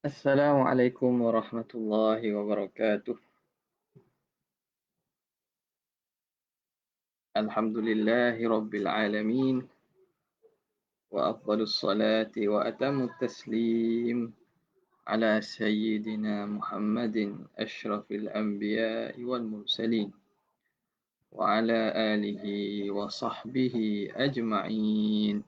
Assalamualaikum warahmatullahi wabarakatuh. Alhamdulillahi rabbil alamin. Wa afdalus salati wa atamut taslim ala sayyidina Muhammadin asyrafil anbiya'i wal mursalin wa ala alihi wa sahbihi ajma'in.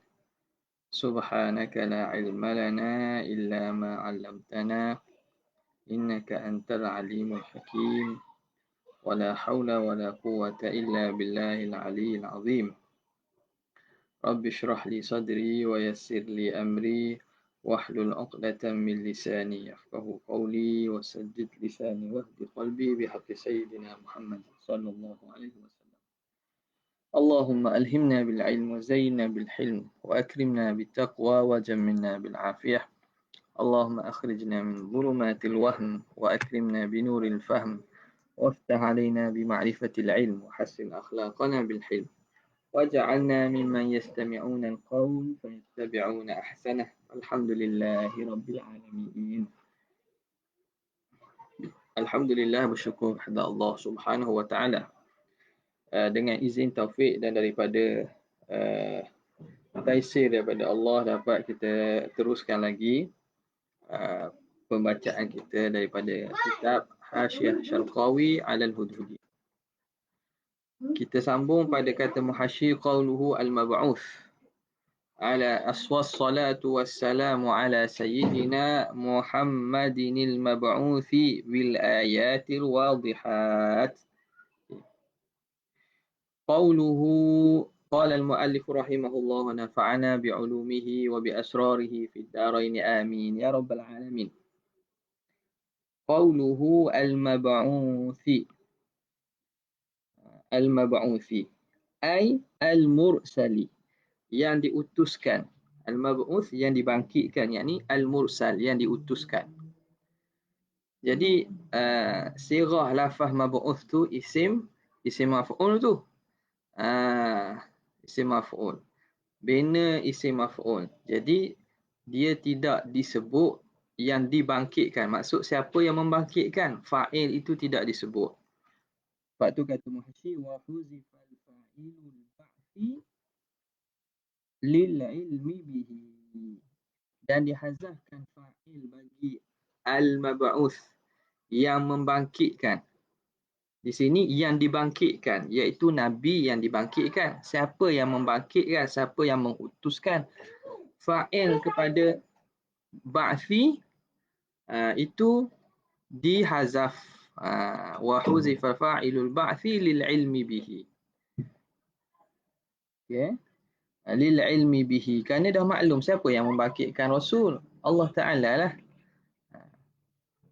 Subhanaka la ilma lana illa ma 'allamtana innaka antal alimul hakim. ولا حول ولا قوة إلا بالله العلي العظيم. رب اشرح لي صدري ويسر لي أمري واحلل عقدة من لساني يفقه قولي وسدد لساني واهد قلبي بحق سيدنا محمد صلى الله عليه وسلم. اللهم ألهمنا بالعلم وزينا بالحلم وأكرمنا بالتقوى وجملنا بالعافية. اللهم أخرجنا من ظلمات الوهم وأكرمنا بنور الفهم وافتح علينا بمعرفة العلم وحسن أخلاقنا بالحلم واجعلنا ممن يستمعون القول فيتبعون أحسنه. الحمد لله رب العالمين. Alhamdulillah, bersyukur kepada Allah Subhanahu wa taala dengan izin taufik dan daripada taisir daripada Allah dapat kita teruskan lagi pembacaan kita daripada kitab Hasyiah Syarqawi 'alal Hudhudi. Kita sambung pada kata muhasyi qauluhu al-mab'uth ala aswas salatu wassalamu ala sayyidina Muhammadinil mab'uthi bil ayatil wadihat. Qauluhu qala al-muallif rahimahullah wa nafa'ana bi'ulumihi wa bi asrarihi fid darain amin ya rabbal alamin. Qauluhu al-mab'uthi al-mab'uthi ay al-mursali, yang diutuskan. Al-mab'uth yang dibangkitkan, yakni al-mursal yang diutuskan. Jadi sirah lafaz mab'uth tu isim maf'ul tu. Isim maf'ul. Bina isim maf'ul. Jadi dia tidak disebut yang dibangkitkan. Maksud siapa yang membangkitkan? Fa'il itu tidak disebut. Sebab tu kata muhasyi wa huzifal fa'ilul ba'thi lil ilmi bihi, dan dihazafkan fa'il bagi al-mab'uth yang membangkitkan. Di sini yang dibangkitkan iaitu Nabi yang dibangkitkan. Siapa yang membangkitkan? Siapa yang mengutuskan? Fa'il kepada ba'thi itu dihazaf. Wa huzifa fa'ilul ba'thi lil ilmi bihi. Okay. Lil ilmi bihi, kerana dah maklum siapa yang membangkitkan Rasul, Allah Ta'ala lah.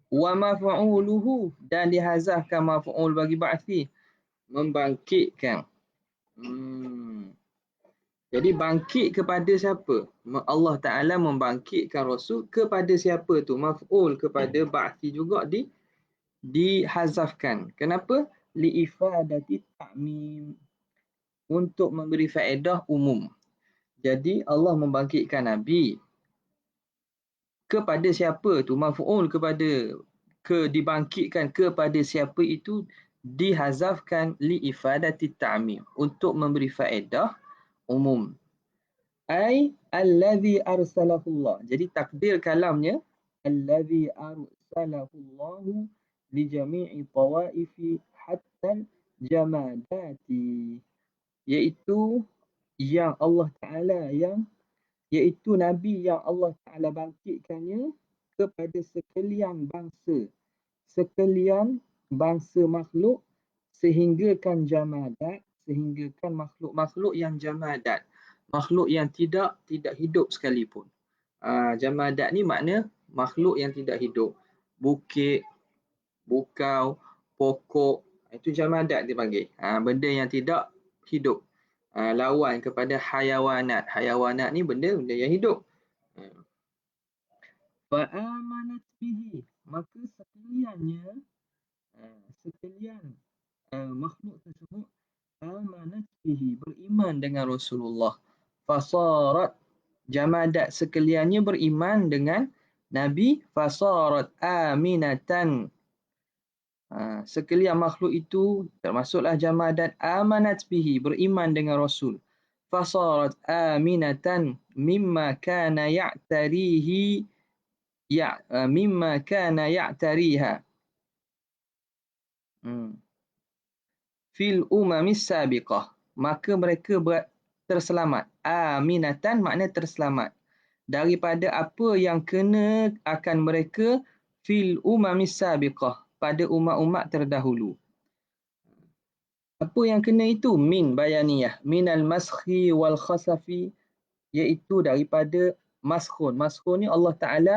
Wa maf'uluhu, dan dihazafkan maf'ul bagi ba'thi, membangkitkan. Jadi bangkit kepada siapa? Allah Ta'ala membangkitkan Rasul kepada siapa tu? Maf'ul kepada ba'thi juga dihazafkan. Kenapa? Li'ifadati ta'mim, untuk memberi faedah umum. Jadi Allah membangkitkan Nabi kepada siapa tu? Maf'ul kepada dibangkitkan kepada siapa itu dihazafkan li'ifadati ta'mim, untuk memberi faedah umum. Ai allazi arsalahullah. Jadi takdir kalamnya allazi arsalahullahu li jami'i tawaifi hatta jamadati, iaitu yang Allah Ta'ala iaitu Nabi yang Allah Ta'ala bangkitkannya kepada sekalian makhluk, sehinggakan jamadat, sehinggakan makhluk-makhluk yang jamadat, makhluk yang tidak hidup sekalipun. Jamadat ni makna makhluk yang tidak hidup. Bukit, bukau, pokok, itu jamadat dipanggil. Benda yang tidak hidup. Lawan kepada hayawanat. Hayawanat ni benda yang hidup. Fa'amanat bihi, maka sekalian makhluk tersebut amanat bihi, beriman dengan Rasulullah. Fasarat, jamadat sekaliannya beriman dengan Nabi fasarat aminatan. Sekalian makhluk itu termasuklah jamadat amanat bihi, beriman dengan Rasul. Fasarat aminatan mimma kana ya'tarihi mimma kana ya'tariha fil umamis sabiqah. Maka mereka terselamat. Aminatan makna terselamat daripada apa yang kena akan mereka fil umamis sabiqah, pada umat-umat terdahulu. Apa yang kena itu? Min bayaniyah, minal maskhi wal khasafi, iaitu daripada maskhun. Maskhun ni Allah Ta'ala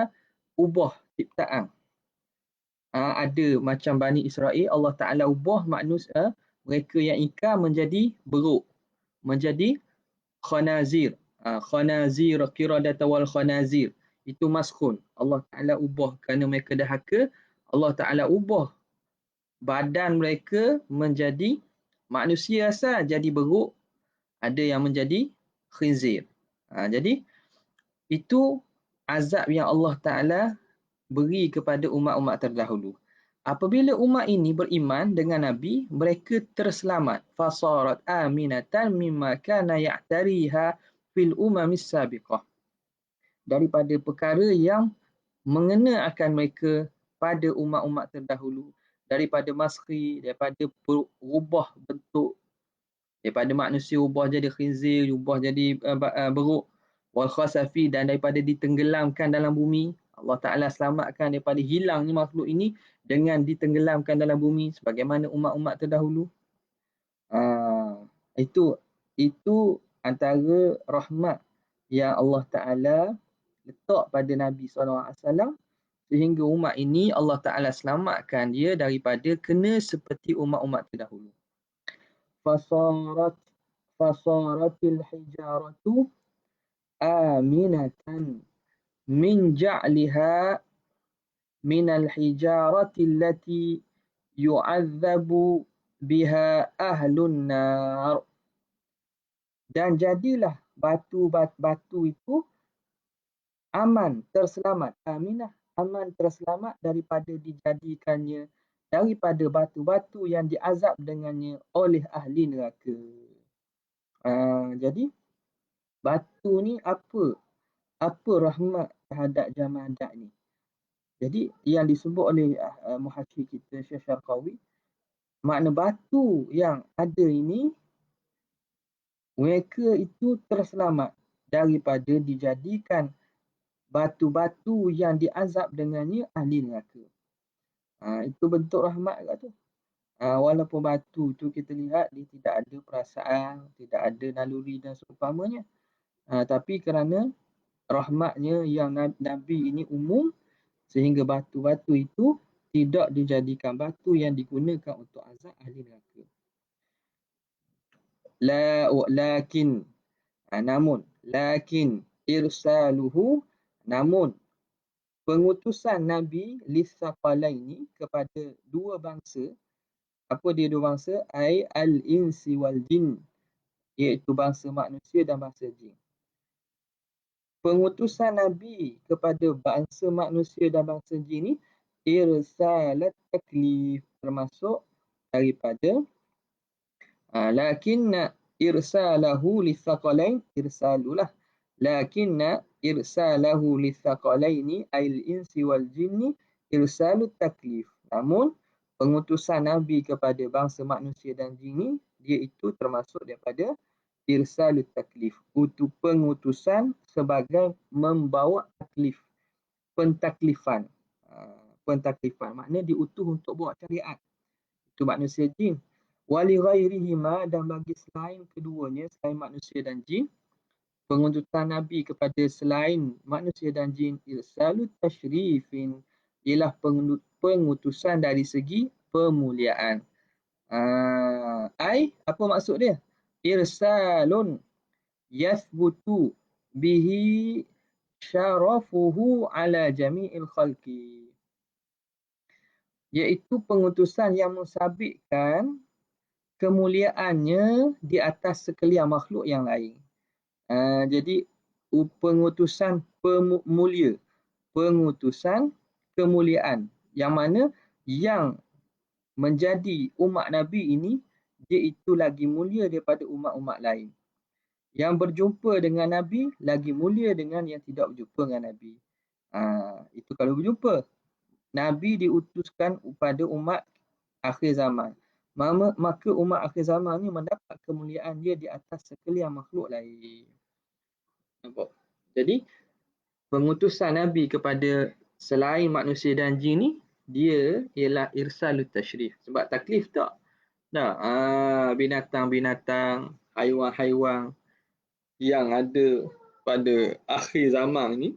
ubah ciptaan. Ada macam Bani Israel, Allah Ta'ala ubah manusia, mereka yang ikar menjadi beruk, menjadi khanazir. Khanazir, qiradata wal khanazir. Itu maskhun. Allah Ta'ala ubah kerana mereka dahaka. Allah Ta'ala ubah badan mereka menjadi manusia asal, jadi beruk. Ada yang menjadi khinzir. Jadi itu azab yang Allah Ta'ala beri kepada umat-umat terdahulu. Apabila umat ini beriman dengan Nabi, mereka terselamat. Fasarat aminatan mimma kana ya'tariha fil umamis sabiqah. Daripada perkara yang mengena akan mereka pada umat-umat terdahulu. Daripada maskhi, daripada berubah bentuk. Daripada manusia ubah jadi khinzir, ubah jadi beruk. Wal khasafi, dan daripada ditenggelamkan dalam bumi. Allah Ta'ala selamatkan daripada hilangnya makhluk ini dengan ditenggelamkan dalam bumi sebagaimana umat-umat terdahulu. Itu antara rahmat yang Allah Ta'ala letak pada Nabi SAW, sehingga umat ini Allah Ta'ala selamatkan dia daripada kena seperti umat-umat terdahulu. Fasaratil hijaratu aminatan min ja'liha minal hijarati allati yu'adzabu biha ahlun nar. Dan jadilah batu-batu itu aman, terselamat. Aminah, aman, terselamat daripada dijadikannya daripada batu-batu yang diazab dengannya oleh ahli neraka. Jadi batu ni apa rahmat terhadap jamadat ni? Jadi yang disebut oleh muhasyir kita Syekh Syarqawi, makna batu yang ada ini, mereka itu terselamat daripada dijadikan batu-batu yang diazab dengannya ahli neraka. Itu bentuk rahmat kat tu. Walaupun batu tu kita lihat dia tidak ada perasaan, tidak ada naluri dan seumpamanya. Tapi kerana rahmatnya yang Nabi ini umum, sehingga batu-batu itu tidak dijadikan batu yang digunakan untuk azab ahli neraka. Lakin irsaluhu, namun pengutusan Nabi lisaqalaini kepada dua bangsa. Apa dia dua bangsa? Al-insi wal jin, iaitu bangsa manusia dan bangsa jin. Pengutusan Nabi kepada bangsa manusia dan bangsa jin ni irsalat taklif, termasuk daripada lakinna irsalahu lisaqalain irsalulah. Lakinna irsalahu lisaqalaini ail insi wal jinni irsalut taklif. Namun pengutusan Nabi kepada bangsa manusia dan jin ni, dia itu termasuk daripada irsalut taklif, pengutusan sebagai membawa taklif, pentaklifan. Pentaklifan makna diutus untuk buat syariat. Itu manusia jin. Wali ghairihima, dan bagi selain keduanya, selain manusia dan jin, pengutusan Nabi kepada selain manusia dan jin irsalut tashrifin, ialah pengutusan dari segi pemuliaan. Apa maksud dia? Irsalun yathbutu bihi syarafuhu ala jami'il khalqi, iaitu pengutusan yang mensabitkan kemuliaannya di atas sekalian makhluk yang lain. Jadi pengutusan pemulia, pengutusan kemuliaan, yang mana yang menjadi umat Nabi ini dia itu lagi mulia daripada umat-umat lain. Yang berjumpa dengan Nabi lagi mulia dengan yang tidak berjumpa dengan Nabi. Itu kalau berjumpa. Nabi diutuskan kepada umat akhir zaman. Maka umat akhir zaman ni mendapat kemuliaan dia di atas sekalian makhluk lain. Nampak? Jadi pengutusan Nabi kepada selain manusia dan jin ni, dia ialah irsalut tashrif. Sebab taklif tak? Binatang-binatang, haiwan-haiwan yang ada pada akhir zaman ni,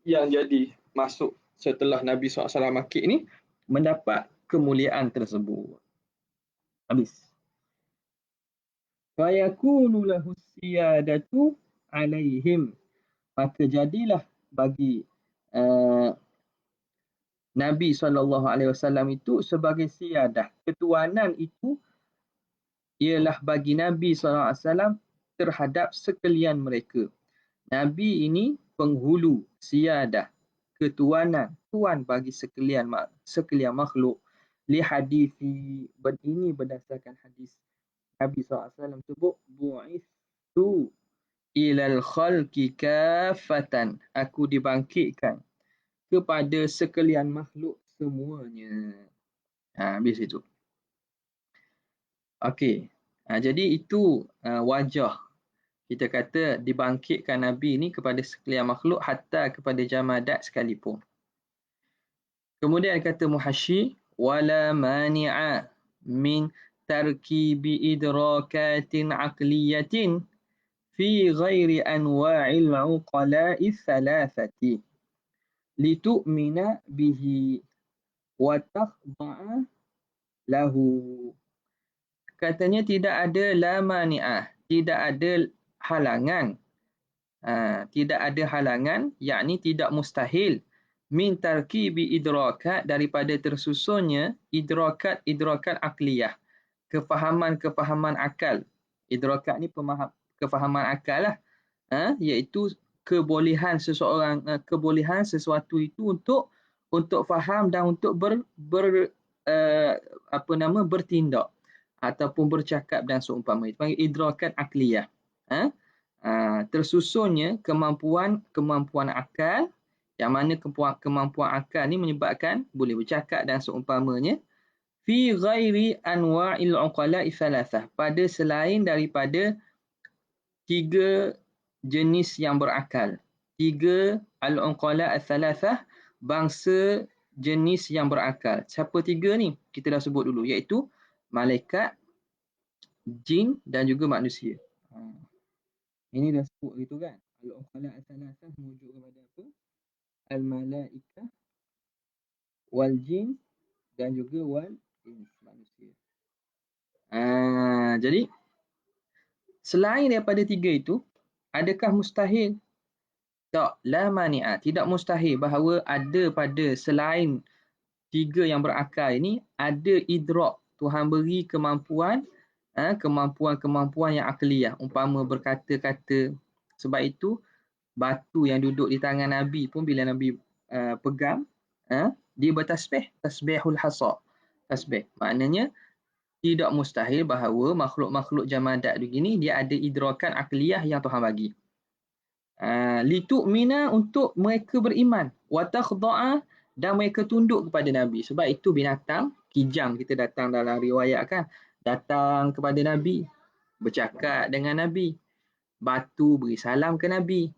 yang jadi masuk setelah Nabi SAW makik ni, mendapat kemuliaan tersebut. Habis. Fayakunu lahu siyadatu alaihim. Maka jadilah bagi Nabi SAW itu sebagai siyadah. Ketuanan itu ialah bagi Nabi SAW terhadap sekalian mereka. Nabi ini penghulu, siyadah, ketuanan, tuan bagi sekalian makhluk. Li hadithi, ini berdasarkan hadis Nabi SAW sebut, bu'ithu ilal khalqi kafatan. Aku dibangkitkan kepada sekalian makhluk semuanya. Habis itu. Okey. Jadi itu wajah kita kata dibangkitkan Nabi ni kepada sekalian makhluk, hatta kepada jamadat sekalipun. Kemudian kata muhasyi, wala mani'a min tarkibi idrakatin aqliyatin fi ghairi anwa'il uqala'i thalathati litu'mina bihi wa takhda'a lahu. Katanya tidak ada la mani'ah, tidak ada halangan. Tidak ada halangan, yakni tidak mustahil, min tarkibi idrakat, daripada tersusunnya idrakat akliyah, kefahaman akal. Idrakat ni kefahaman akal lah, iaitu kebolehan sesuatu itu untuk faham dan untuk bertindak ataupun bercakap dan seumpama. Itu panggil idrakat akliyah. Tersusunnya kemampuan akal, yang mana kemampuan akal ni menyebabkan boleh bercakap dan seumpamanya, fi ghairi anwa'il uqala'i thalathah, pada selain daripada 3 jenis yang berakal. 3 al-uqala' al-thalathah, bangsa jenis yang berakal. Siapa 3 ni? Kita dah sebut dulu, iaitu malaikat, jin dan juga manusia. Ini dah sebut gitu kan. Al-uqala' al-thalathah merujuk kepada apa? Al-malaikah, wal jin dan juga wal ins, manusia. Jadi selain daripada 3 itu, adakah mustahil? Tak, la mani'a, tidak mustahil bahawa ada pada selain 3 yang berakal ini ada idrak. Tuhan beri kemampuan yang akliyah, umpama berkata-kata. Sebab itu batu yang duduk di tangan Nabi pun bila Nabi pegang, dia bertasbih, tasbihul hasa. Tasbih maknanya tidak mustahil bahawa makhluk-makhluk jamadat begini dia ada idrakan akliyah yang Tuhan bagi. Litu'mina, untuk mereka beriman, wa takhda'a, dan mereka tunduk kepada Nabi. Sebab itu binatang, kijang kita datang dalam riwayat kan, datang kepada Nabi, bercakap dengan Nabi. Batu beri salam ke Nabi.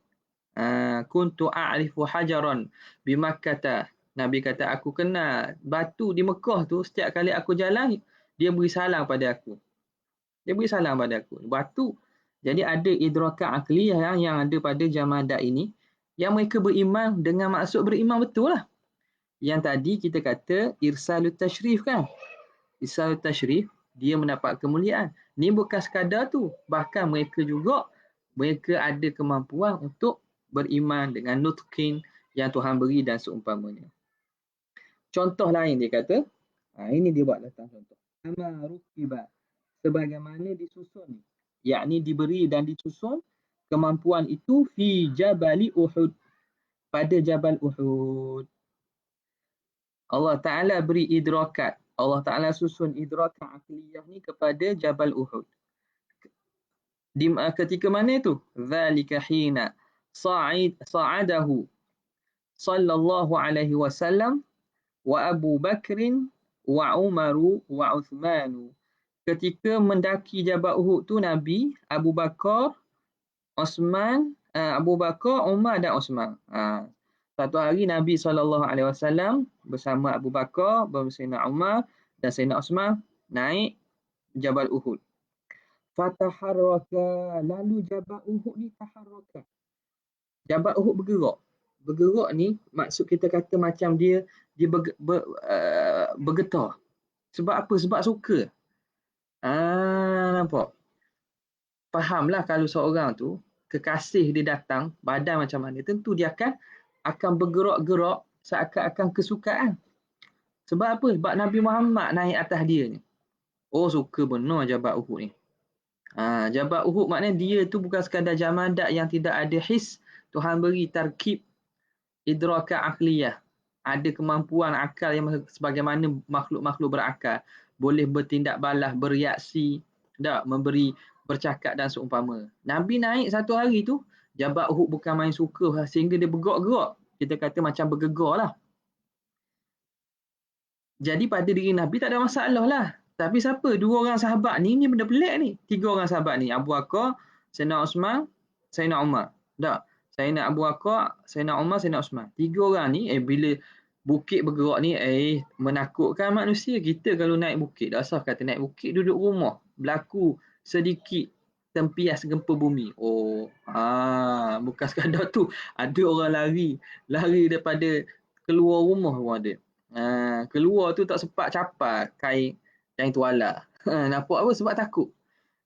Kuntu a'rifu hajaran bimakkata. Nabi kata, aku kenal batu di Mekah tu, setiap kali aku jalan dia beri salam pada aku. Batu. Jadi ada idrakat akliyah yang ada pada jamadat ini, yang mereka beriman dengan maksud beriman betul lah. Yang tadi kita kata irsalut tashrif kan. Irsalut tashrif, dia mendapat kemuliaan. Ni bukan sekadar tu. Bahkan mereka ada kemampuan untuk beriman dengan nutqin yang Tuhan beri dan seumpamanya. Contoh lain dia kata, ini dia buat datang contoh. Ama rukiba, sebagaimana disusun, yakni diberi dan disusun kemampuan itu fi jabali Uhud, pada Jabal Uhud. Allah Ta'ala beri idrakat. Allah Ta'ala susun idrakat akliyah ni kepada Jabal Uhud. Ketika mana itu? Zalika hina sa'adahu sallallahu alaihi wasallam wa Abu Bakrin wa Umaru wa Uthmanu. Ketika mendaki Jabal Uhud tu Nabi, Abu Bakar, Umar dan Osman. Satu hari Nabi SAW bersama Abu Bakar, bersama Sayyidina Umar dan Sayyidina Osman naik Jabal Uhud. Fataharraka, lalu Jabal Uhud ni taharraka. Jabal Uhud bergerak. Bergerak ni maksud kita kata macam dia bergetar. Sebab apa? Sebab suka. Nampak? Fahamlah kalau seorang tu kekasih dia datang, badan macam mana, tentu dia akan bergerak-gerak seakan-akan kesukaan. Sebab apa? Sebab Nabi Muhammad naik atas dia ni. Oh, suka benar Jabal Uhud ni. Jabal Uhud maknanya dia tu bukan sekadar jamadat yang tidak ada his. Tuhan beri tarkib idrakat akliyah. Ada kemampuan akal yang sebagaimana makhluk-makhluk berakal. Boleh bertindak balas, bereaksi, memberi, bercakap dan seumpama. Nabi naik satu hari tu, Jabal Uhud bukan main suka sehingga dia bergerak-gerak. Kita kata macam bergegar lah. Jadi pada diri Nabi tak ada masalah lah. Tapi siapa? Dua orang sahabat ni benda pelik ni. Tiga orang sahabat ni. Abu Bakar, Sayyidina Osman, Sayyidina Umar. Tak. Sayyidina Abu Bakar, Sayyidina Umar, Sayyidina Osman. Tiga orang ni, bila bukit bergerak ni, menakutkan manusia. Kita kalau naik bukit, dah asal kata naik bukit, duduk rumah. Berlaku sedikit tempias gempa bumi. Bukan sekadar tu. Ada orang lari daripada keluar rumah pun ada. Keluar tu tak sempat capai kain tuala. Nampak apa? Sebab takut.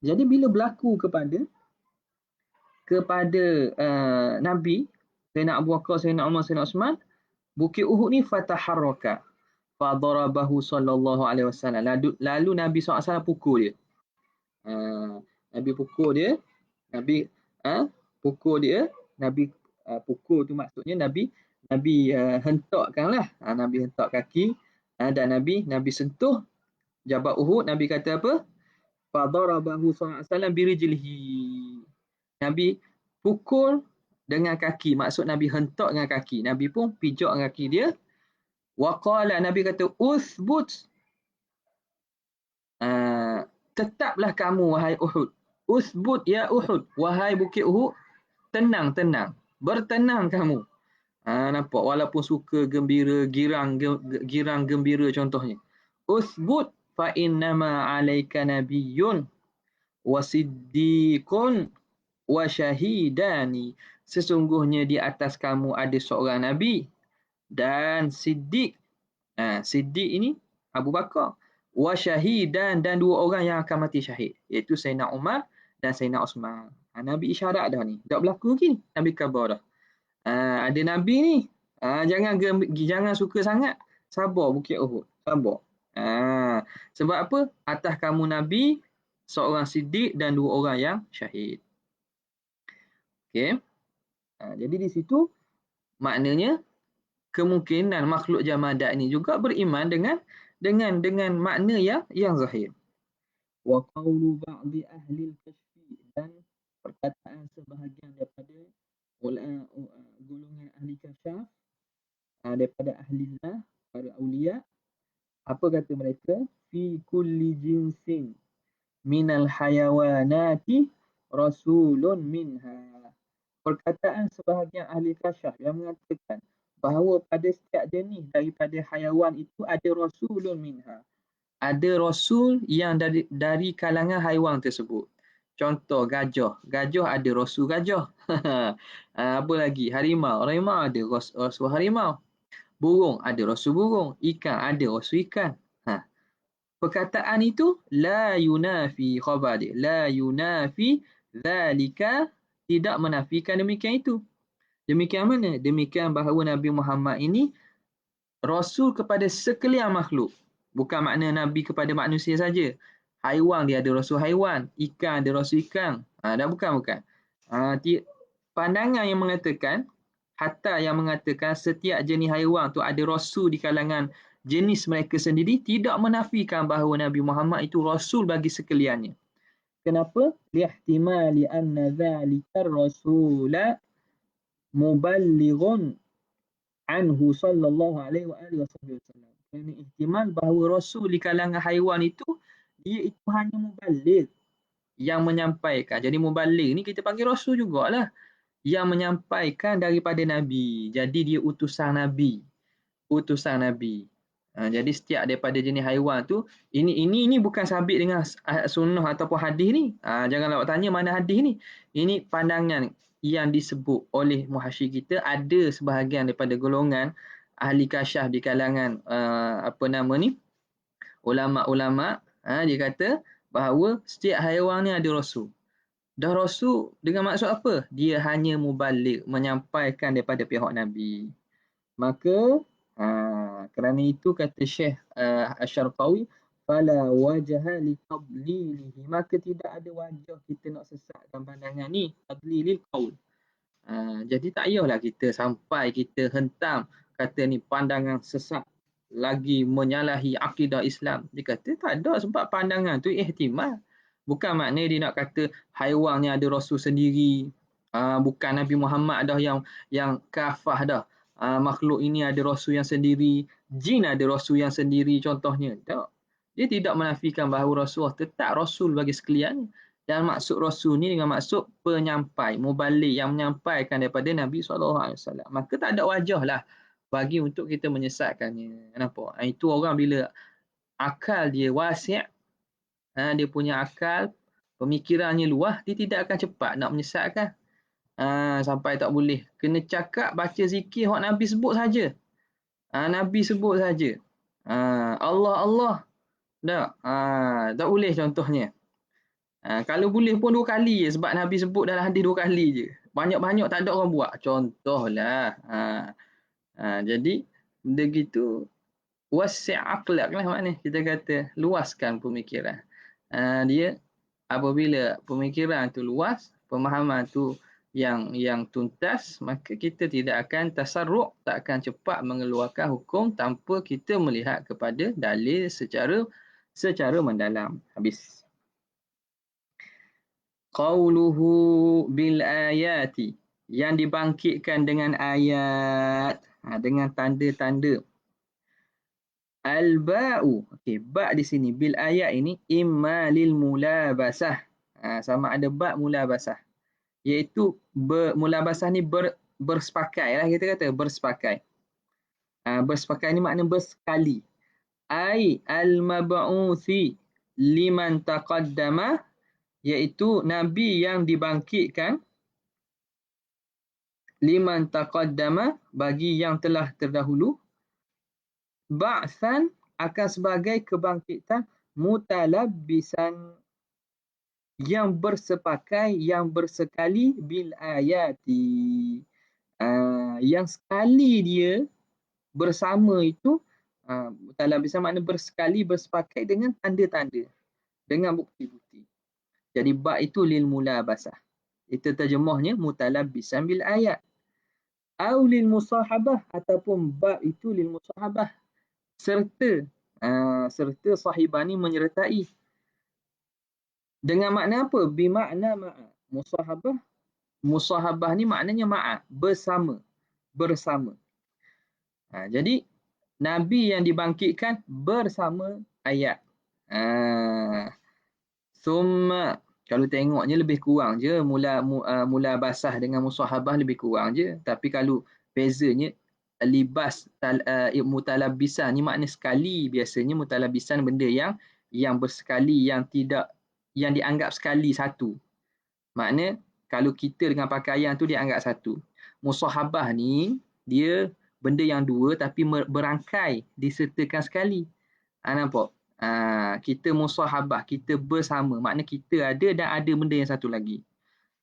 Jadi bila berlaku kepada Nabi, Sayyidina Abu Bakar, Sayyidina Umar, Sayyidina Osman, Bukit Uhud ni fataharraka. Fadarabahu sallallahu alaihi wasallam. Lalu Nabi SAW pukul dia. Nabi pukul dia. Nabi pukul dia. Nabi pukul tu maksudnya Nabi hentakkanlah. Nabi hentak kaki dan Nabi sentuh Jabal Uhud. Nabi kata apa? Fadarabahu sallallahu alaihi wasallam birijlihi. Nabi pukul dengan kaki. Maksud Nabi hentak dengan kaki. Nabi pun pijak dengan kaki dia. Waqala, Nabi kata, uthbut. Tetaplah kamu, wahai Uhud. Uthbut ya Uhud. Wahai Bukit Uhud, tenang. Bertenang kamu. Nampak? Walaupun suka gembira, girang gembira contohnya. Uthbut fa innama alaika nabiyyun wa siddiqun wa syahidani. Sesungguhnya di atas kamu ada seorang nabi dan siddiq. Siddiq ini Abu Bakar. Wa syahidan, dan dua orang yang akan mati syahid, iaitu Sayyidina Umar dan Sayyidina Osman. Nabi isyarat dah ni. Dah berlaku lagi ni. Nabi khabar dah. Ada nabi ni. Jangan suka sangat. Sabar Bukit Uhud. Sabar. Sebab apa? Atas kamu nabi, seorang siddiq dan dua orang yang syahid. Okey. Jadi di situ maknanya kemungkinan makhluk jamadat ini juga beriman dengan makna yang zahir. Wa qawlu ba'di ahli al-kashfi, dan perkataan sebahagian daripada golongan ahli kasyaf, daripada ahlillah, para awliya. Apa kata mereka? Fi kulli jinsin minal hayawanati rasulun minha. Perkataan sebahagian ahli kasyaf yang mengatakan bahawa pada setiap jenis daripada hayawan itu ada rasulun minha. Ada rasul yang dari kalangan haiwan tersebut. Contoh gajah. Gajah ada rasul gajah. Apa lagi? Harimau. Harimau ada rasul harimau. Burung ada rasul burung. Ikan ada rasul ikan. Perkataan itu la yunafi khabar dia. La yunafi zalika, tidak menafikan demikian itu. Demikian mana? Demikian bahawa Nabi Muhammad ini rasul kepada sekalian makhluk. Bukan makna Nabi kepada manusia saja. Haiwan dia ada rasul haiwan. Ikan ada rasul ikan. Dah bukan. Pandangan yang mengatakan hatta yang mengatakan setiap jenis haiwan tu ada rasul di kalangan jenis mereka sendiri, tidak menafikan bahawa Nabi Muhammad itu rasul bagi sekaliannya. Kenapa? Lihtimali anna dhalika rasula muballighun anhu sallallahu alaihi wa alihi wasallam. Kerana ihtimal bahawa rasul di kalangan haiwan itu dia itu hanya muballigh, yang menyampaikan. Jadi muballigh ni kita panggil rasul jugalah, yang menyampaikan daripada Nabi. Jadi dia utusan Nabi. Utusan Nabi. Jadi setiap daripada jenis haiwan tu, ini bukan sabit dengan sunnah ataupun hadis ni. Janganlah awak tanya mana hadis ni. Ini pandangan yang disebut oleh muhasyir kita. Ada sebahagian daripada golongan ahli kasyaf di kalangan ulama-ulama, dia kata bahawa setiap haiwan ni ada rasul. Dah rasul dengan maksud apa? Dia hanya mubaligh, menyampaikan daripada pihak Nabi. Maka kerana itu kata Syekh Asy-Syarqawi, fala wajha li tadlilihi, maka tidak ada wajah kita nak sesatkan pandangan ni, tadlilil qaul. Jadi tak payahlah kita sampai kita hentam kata ni pandangan sesat, lagi menyalahi akidah Islam. Dia kata tak ada, sebab pandangan tu ihtimal. Bukan makna dia nak kata haiwan ni ada rasul sendiri. Bukan Nabi Muhammad dah yang kafah dah. Makhluk ini ada rasul yang sendiri, jin ada rasul yang sendiri contohnya. Tak. Dia tidak menafikan bahawa Rasulullah tetap rasul bagi sekalian. Dan maksud rasul ni dengan maksud penyampai, mubaligh, yang menyampaikan daripada Nabi SAW. Maka tak ada wajah lah bagi untuk kita menyesatkannya. Nampak? Itu orang bila akal dia wasi', dia punya akal, pemikirannya luas, dia tidak akan cepat nak menyesatkan. Sampai tak boleh. Kena cakap, baca zikir hak Nabi sebut saja. Nabi sebut saja. Allah, Allah. Tak boleh contohnya. Kalau boleh pun 2 kali je, sebab Nabi sebut dalam hadis 2 kali je. Banyak-banyak tak ada orang buat. Contohlah. Jadi benda gitu wasi' aqlak lah maknanya. Kita kata luaskan pemikiran. Dia apabila pemikiran tu luas, pemahaman tu yang tuntas, maka kita tidak akan tasarruf, tak akan cepat mengeluarkan hukum tanpa kita melihat kepada dalil secara mendalam. Habis. Qauluhu bil ayati, yang dibangkitkan dengan ayat, dengan tanda-tanda. Al-ba'u, okey, ba' di sini bil ayat ini imma lil mulabasah. Sama ada ba' mulabasah, iaitu mulabasah ni bersepakai lah, kita kata bersepakai. Bersepakai ni makna bersekali. Ai al-mab'uthi liman taqaddama, iaitu Nabi yang dibangkitkan, liman taqaddama, bagi yang telah terdahulu, ba'than, akan sebagai kebangkitan, mutalabbisan, yang bersepakai, yang bersekali, bil ayati, yang sekali dia bersama itu, mutalabbisan makna bersekali, bersepakai dengan tanda-tanda, dengan bukti-bukti. Jadi ba' itu lil mulabasah. Itu terjemahnya mutalabbisan bil ayat. Au lil musahabah, ataupun ba' itu lil musahabah, serta sahibani menyertai. Dengan makna apa? Bimakna ma'a. Musahabah ni maknanya ma'a, bersama. Jadi Nabi yang dibangkitkan bersama ayat. Summa, kalau tengoknya lebih kurang je, mula basah dengan musahabah lebih kurang je. Tapi kalau bezanya libas mutalabisan ni makna sekali. Biasanya mutalabisan benda yang bersekali, yang dianggap sekali satu. Makna kalau kita dengan pakaian tu dianggap satu. Musahabah ni dia benda yang dua tapi berangkai, disertakan sekali. Nampak? Kita musahabah, kita bersama. Makna kita ada dan ada benda yang satu lagi.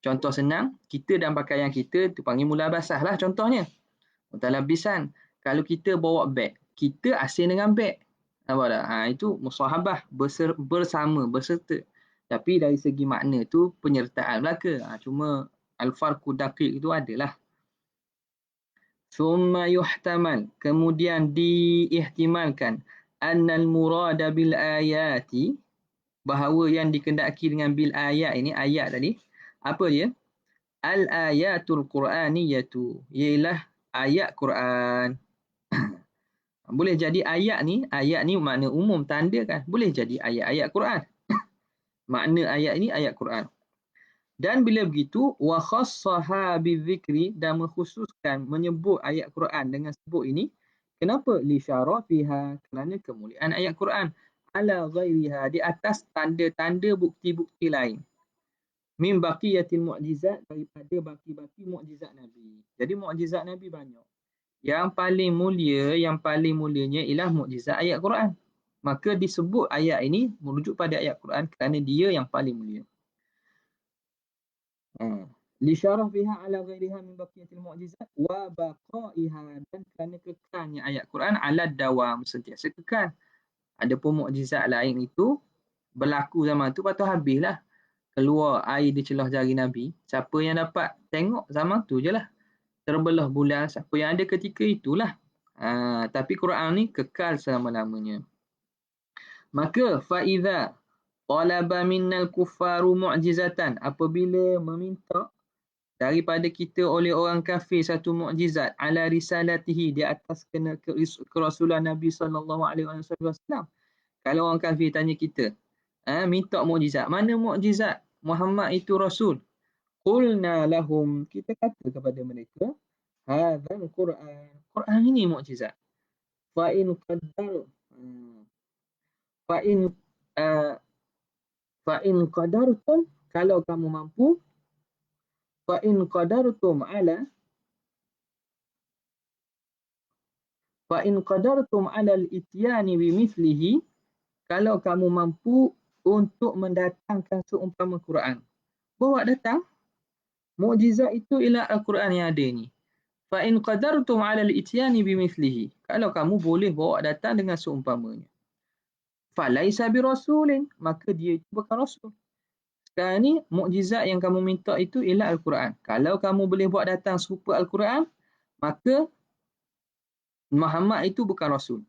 Contoh senang, kita dan pakaian kita tu panggil mulabasah lah contohnya. Mutalabisan. Kalau kita bawa beg, kita asing dengan beg. Nampak tak? Itu musahabah, bersama, berserta. Tapi dari segi makna tu penyertaan belaka. Cuma al-farqu daqiq itu adalah. Summa yuhtamal, kemudian diihtimalkan, annal murada bil ayati, bahawa yang dikendaki dengan bil ayat ini, ayat tadi, apa dia? Al ayatul Quraniyatu, ialah ayat Quran. Boleh jadi ayat ni makna umum, tanda kan. Boleh jadi ayat-ayat Quran. Makna ayat ini ayat Quran. Dan bila begitu, wa khassaha bizikri, dan mengkhususkan, menyebut ayat Quran dengan sebut ini. Kenapa? Li syarafiha, kerana kemuliaan ayat Quran. Ala ghairiha, di atas tanda-tanda bukti-bukti lain. Min baqiyatil mu'jizat, daripada baki-baki mu'jizat Nabi. Jadi mu'jizat Nabi banyak. Yang paling mulianya ialah mukjizat ayat Quran. Maka disebut ayat ini merujuk pada ayat Quran kerana dia yang paling mulia. Li syaraf biha ala ghairiha min baqiyatil mu'jizat wa baqaiha, dan kerana kekalnya ayat Quran ala dawam, sentiasa kekal. Adapun mukjizat lain itu berlaku zaman tu, lepas tu habislah. Keluar air di celah jari Nabi. Siapa yang dapat tengok zaman tu je lah. Terbelah bulan, siapa yang ada ketika itulah. Tapi Quran ni kekal selama-lamanya. Maka fa'idha talaba minnal kuffaru mu'jizatan, apabila meminta daripada kita oleh orang kafir satu mukjizat ala risalatihi, di atas kerasulan Nabi SAW. Kalau orang kafir tanya kita, minta mukjizat, mana mukjizat Muhammad itu rasul? Qulna lahum, kita kata kepada mereka, hadzal Quran, Quran ini mukjizat. Fa in qaddar fa in fa in qadartum, kalau kamu mampu, fa in qadartum ala al-ityani bimithlihi, kalau kamu mampu untuk mendatangkan seumpama Quran. Bawa datang mukjizat itu ialah Al-Quran yang ada ni. Fa in qadartum ala al-ityani bimithlihi, kalau kamu boleh bawa datang dengan seumpamanya. Falaisa birasulin, maka dia itu bukan rasul. Sekarang ni mukjizat yang kamu minta itu ialah Al-Quran. Kalau kamu boleh buat datang serupa Al-Quran, maka Muhammad itu bukan rasul.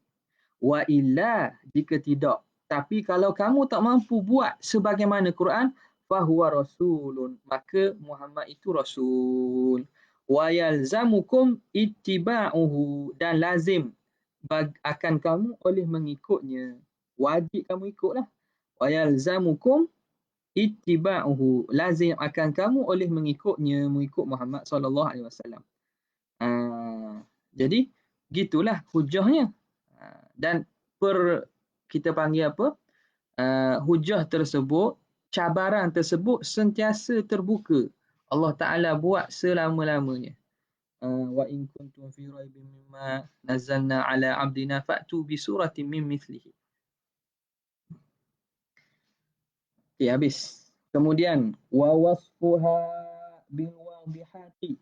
Wa illa, jika tidak, tapi kalau kamu tak mampu buat sebagaimana Quran, fahuwa rasulun, maka Muhammad itu rasul. Wa yalzamukum ittiba'uhu, dan lazim akan kamu oleh mengikutnya. Wajib kamu ikutlah. Wa yalzamukum ittiba'uhu, lazim akan kamu oleh mengikutnya, mengikut Muhammad SAW. Jadi gitulah hujahnya. Dan kita panggil apa? Hujah tersebut, cabaran tersebut sentiasa terbuka. Allah Ta'ala buat selama-lamanya. Wa in kuntum fi raibin mimma nazzalna ala abdina fa'tu bi suratin min mithlihi. Okay, habis. Kemudian wa wasfuha bil wadihati,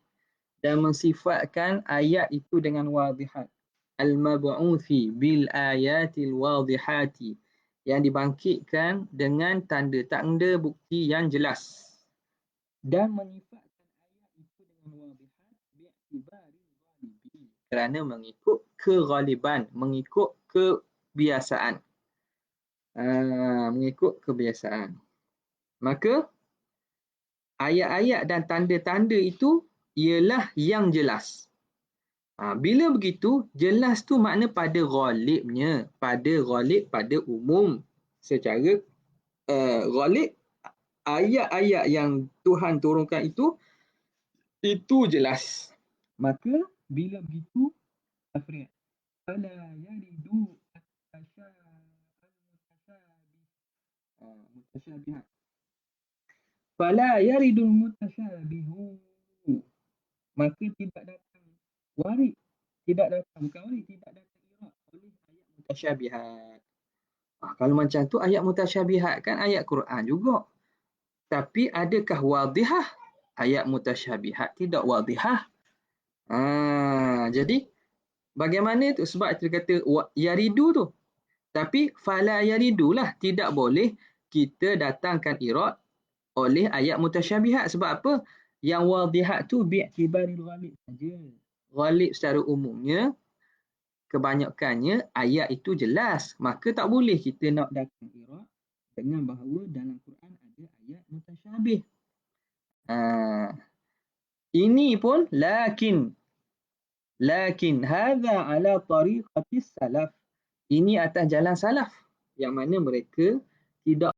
dan mensifatkan ayat itu dengan wadihat. Al-mab'uthi bil ayatil wadihati, yang dibangkitkan dengan tanda-tanda bukti yang jelas. Dan menyifatkan ayat itu dengan wadihat bi'tibari ghalibi, kerana mengikut keghaliban, mengikut kebiasaan. Mengikut kebiasaan. Maka ayat-ayat dan tanda-tanda itu ialah yang jelas. Bila begitu, jelas tu makna pada ghalibnya, pada umum. Secara ghalib, ayat-ayat yang Tuhan turunkan itu jelas. Maka bila begitu, fala yaridu mutasyabihat. Fala yaridul mutasyabihu, maka tidak datang warid, tidak datang irat oleh ayat mutasyabihat. Kalau macam tu ayat mutasyabihat kan ayat Quran juga. Tapi adakah wadihah? Ayat mutasyabihat tidak wadihah. Jadi bagaimana tu? Sebab kita kata yaridu tu. Tapi fala yaridu lah, tidak boleh kita datangkan irat oleh ayat mutasyabihat. Sebab apa? Yang wadihat tu bi'tibaril ghalib saja. ghalib secara umumnya, kebanyakannya ayat itu jelas. Maka tak boleh kita nak datang Iraq dengan bahawa dalam Quran ada ayat mutasyabih. Ini pun lakin hadza ala tariqatis salaf. Ini atas jalan salaf yang mana mereka tidak